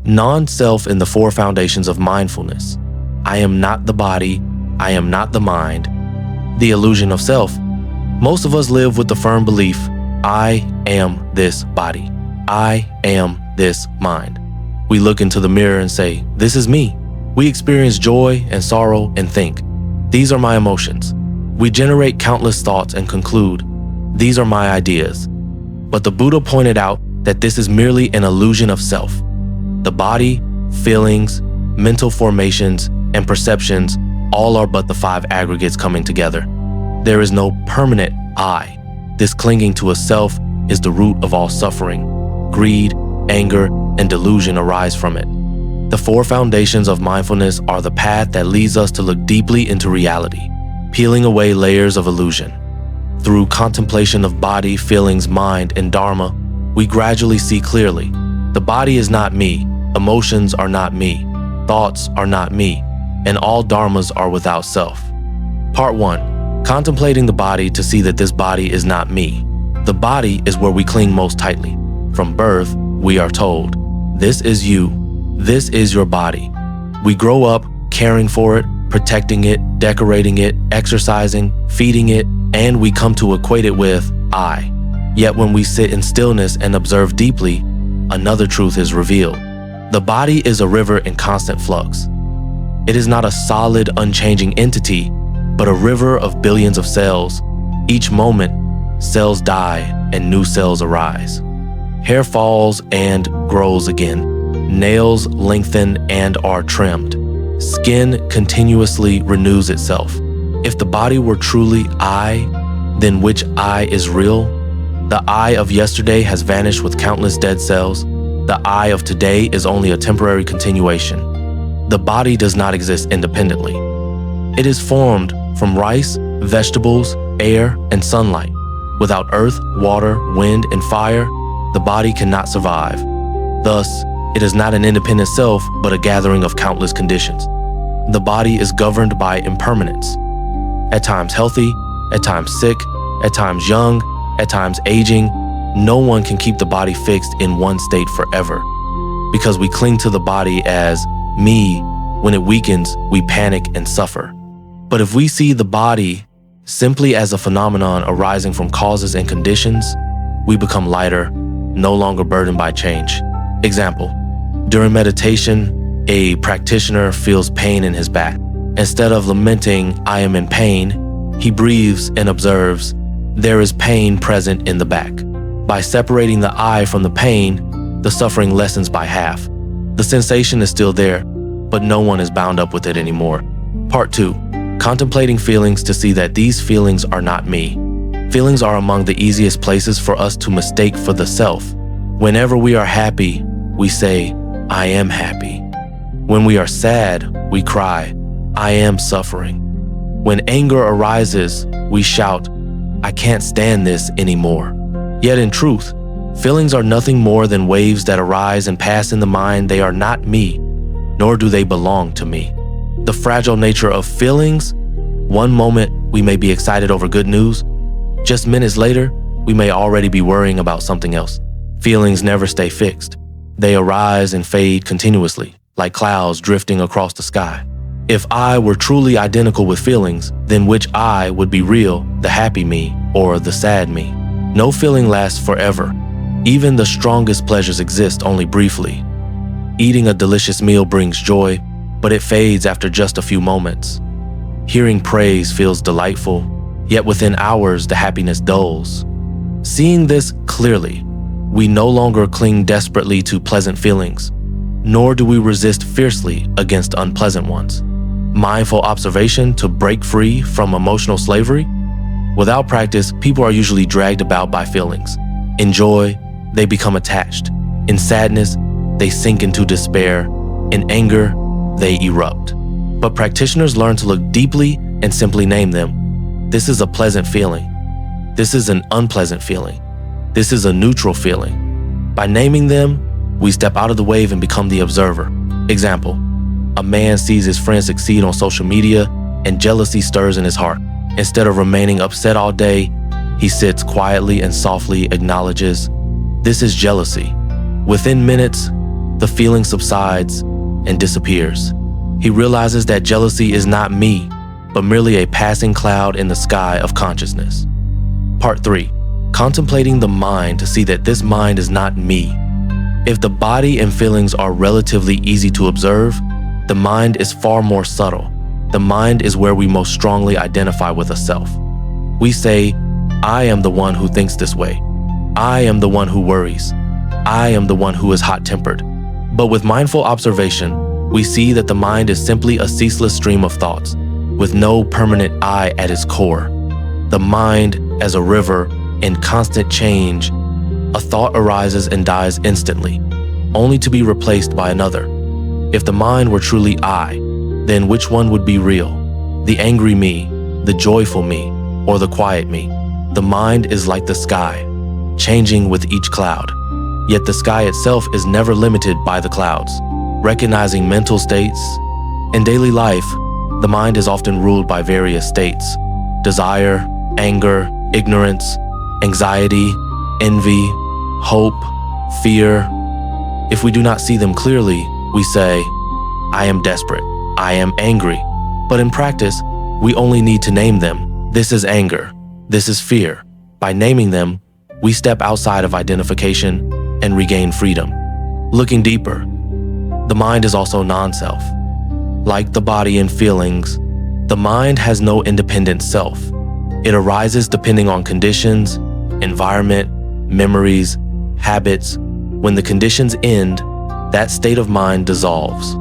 Non-self in the four foundations of mindfulness. I am not the body. I am not the mind. The illusion of self. Most of us live with the firm belief, I am this body. I am this mind. We look into the mirror and say, this is me. We experience joy and sorrow and think, these are my emotions. We generate countless thoughts and conclude, these are my ideas. But the Buddha pointed out that this is merely an illusion of self. The body, feelings, mental formations, and perceptions all are but the five aggregates coming together. There is no permanent I. This clinging to a self is the root of all suffering. Greed, anger, and delusion arise from it. The four foundations of mindfulness are the path that leads us to look deeply into reality, peeling away layers of illusion. Through contemplation of body, feelings, mind, and dharma, we gradually see clearly. The body is not me, emotions are not me, thoughts are not me, and all dharmas are without self. Part 1. Contemplating the body to see that this body is not me. The body is where we cling most tightly. From birth, we are told, this is you, this is your body. We grow up caring for it, protecting it, decorating it, exercising, feeding it, and we come to equate it with I. Yet when we sit in stillness and observe deeply, another truth is revealed. The body is a river in constant flux. It is not a solid, unchanging entity, but a river of billions of cells. Each moment, cells die and new cells arise. Hair falls and grows again. Nails lengthen and are trimmed. Skin continuously renews itself. If the body were truly I, then which I is real? The I of yesterday has vanished with countless dead cells. The I of today is only a temporary continuation. The body does not exist independently. It is formed from rice, vegetables, air, and sunlight. Without earth, water, wind, and fire, the body cannot survive. Thus, it is not an independent self, but a gathering of countless conditions. The body is governed by impermanence. At times healthy, at times sick, at times young, at times aging. No one can keep the body fixed in one state forever. Because we cling to the body as me, when it weakens, we panic and suffer. But if we see the body simply as a phenomenon arising from causes and conditions, we become lighter, no longer burdened by change. Example, during meditation, a practitioner feels pain in his back. Instead of lamenting, I am in pain, he breathes and observes, there is pain present in the back. By separating the I from the pain, the suffering lessens by half. The sensation is still there, but no one is bound up with it anymore. Part 2. Contemplating feelings to see that these feelings are not me. Feelings are among the easiest places for us to mistake for the self. Whenever we are happy, we say, I am happy. When we are sad, we cry, I am suffering. When anger arises, we shout, I can't stand this anymore. Yet in truth, feelings are nothing more than waves that arise and pass in the mind. They are not me, nor do they belong to me. The fragile nature of feelings, one moment we may be excited over good news, just minutes later, we may already be worrying about something else. Feelings never stay fixed. They arise and fade continuously, like clouds drifting across the sky. If I were truly identical with feelings, then which I would be real, the happy me or the sad me? No feeling lasts forever. Even the strongest pleasures exist only briefly. Eating a delicious meal brings joy, but it fades after just a few moments. Hearing praise feels delightful, yet within hours the happiness dulls. Seeing this clearly, we no longer cling desperately to pleasant feelings, nor do we resist fiercely against unpleasant ones. Mindful observation to break free from emotional slavery? Without practice, people are usually dragged about by feelings. In joy, they become attached. In sadness, they sink into despair. In anger, they erupt. But practitioners learn to look deeply and simply name them. This is a pleasant feeling. This is an unpleasant feeling. This is a neutral feeling. By naming them, we step out of the wave and become the observer. Example, a man sees his friend succeed on social media and jealousy stirs in his heart. Instead of remaining upset all day, he sits quietly and softly acknowledges, this is jealousy. Within minutes, the feeling subsides and disappears. He realizes that jealousy is not me, but merely a passing cloud in the sky of consciousness. Part 3. Contemplating the mind to see that this mind is not me. If the body and feelings are relatively easy to observe, the mind is far more subtle. The mind is where we most strongly identify with a self. We say, I am the one who thinks this way. I am the one who worries. I am the one who is hot-tempered. But with mindful observation, we see that the mind is simply a ceaseless stream of thoughts, with no permanent I at its core. The mind as a river in constant change. A thought arises and dies instantly, only to be replaced by another. If the mind were truly I, then which one would be real? The angry me, the joyful me, or the quiet me? The mind is like the sky, changing with each cloud. Yet the sky itself is never limited by the clouds. Recognizing mental states. In daily life, the mind is often ruled by various states: desire, anger, ignorance, anxiety, envy, hope, fear. If we do not see them clearly, we say, I am desperate, I am angry. But in practice, we only need to name them. This is anger, this is fear. By naming them, we step outside of identification and regain freedom. Looking deeper, the mind is also non-self. Like the body and feelings, the mind has no independent self. It arises depending on conditions, environment, memories, habits. When the conditions end, that state of mind dissolves.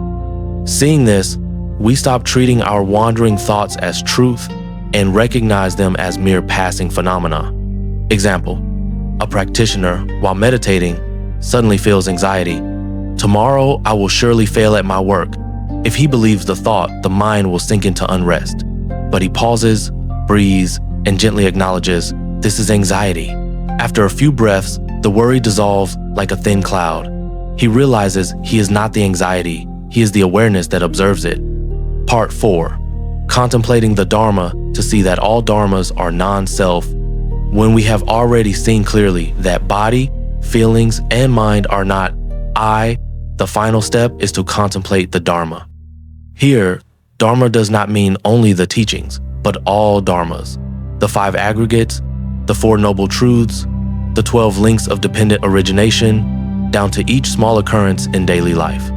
Seeing this, we stop treating our wandering thoughts as truth and recognize them as mere passing phenomena. Example, a practitioner, while meditating, suddenly feels anxiety. Tomorrow, I will surely fail at my work. If he believes the thought, the mind will sink into unrest. But he pauses, breathes, and gently acknowledges, this is anxiety. After a few breaths, the worry dissolves like a thin cloud. He realizes he is not the anxiety, he is the awareness that observes it. Part 4. Contemplating the dharma to see that all dharmas are non-self. When we have already seen clearly that body, feelings, and mind are not I, the final step is to contemplate the dharma. Here, dharma does not mean only the teachings, but all dharmas. The 5 aggregates, the 4 noble truths, the 12 links of dependent origination, down to each small occurrence in daily life.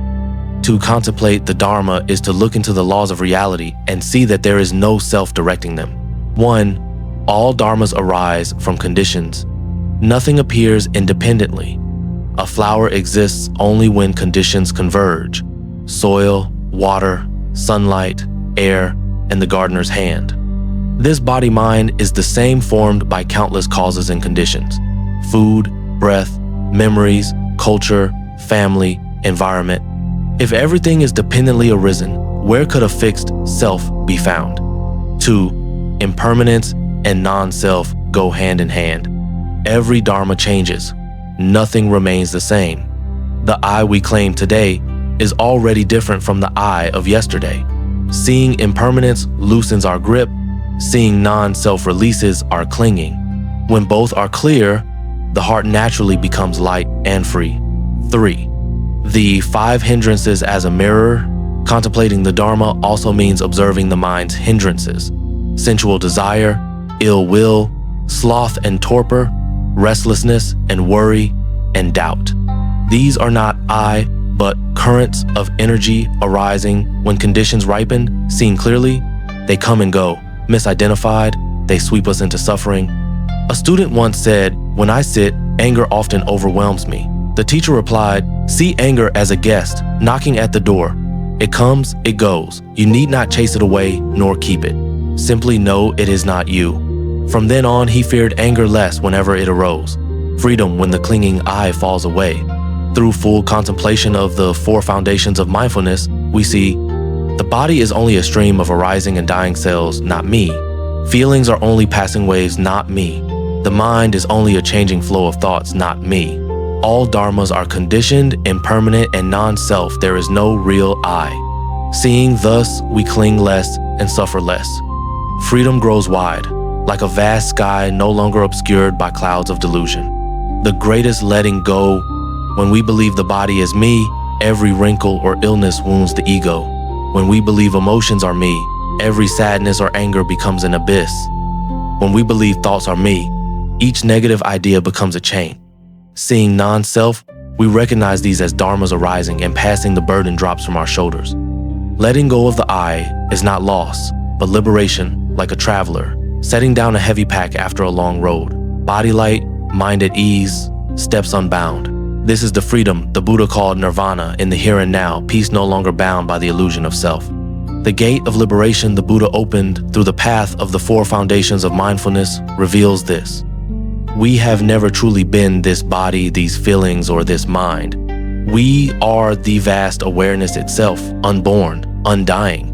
To contemplate the dharma is to look into the laws of reality and see that there is no self directing them. 1. All dharmas arise from conditions. Nothing appears independently. A flower exists only when conditions converge: soil, water, sunlight, air, and the gardener's hand. This body-mind is the same, formed by countless causes and conditions: food, breath, memories, culture, family, environment. If everything is dependently arisen, where could a fixed self be found? 2. Impermanence and non-self go hand in hand. Every dharma changes. Nothing remains the same. The I we claim today is already different from the I of yesterday. Seeing impermanence loosens our grip. Seeing non-self releases our clinging. When both are clear, the heart naturally becomes light and free. 3. The 5 hindrances as a mirror. Contemplating the dharma also means observing the mind's hindrances: sensual desire, ill will, sloth and torpor, restlessness and worry, and doubt. These are not I, but currents of energy arising when conditions ripen. Seen clearly, they come and go. Misidentified, they sweep us into suffering. A student once said, "When I sit, anger often overwhelms me." The teacher replied, "See anger as a guest knocking at the door. It comes, it goes. You need not chase it away nor keep it. Simply know it is not you." From then on, he feared anger less whenever it arose. Freedom when the clinging I falls away. Through full contemplation of the 4 foundations of mindfulness, we see the body is only a stream of arising and dying cells, not me. Feelings are only passing waves, not me. The mind is only a changing flow of thoughts, not me. All dharmas are conditioned, impermanent, and non-self. There is no real I. Seeing thus, we cling less and suffer less. Freedom grows wide, like a vast sky no longer obscured by clouds of delusion. The greatest letting go, when we believe the body is me, every wrinkle or illness wounds the ego. When we believe emotions are me, every sadness or anger becomes an abyss. When we believe thoughts are me, each negative idea becomes a chain. Seeing non-self, we recognize these as dharmas arising and passing the burden drops from our shoulders. Letting go of the I is not loss, but liberation, like a traveler, setting down a heavy pack after a long road. Body light, mind at ease, steps unbound. This is the freedom the Buddha called nirvana in the here and now, peace no longer bound by the illusion of self. The gate of liberation the Buddha opened through the path of the 4 foundations of mindfulness reveals this. We have never truly been this body, these feelings, or this mind. We are the vast awareness itself, unborn, undying.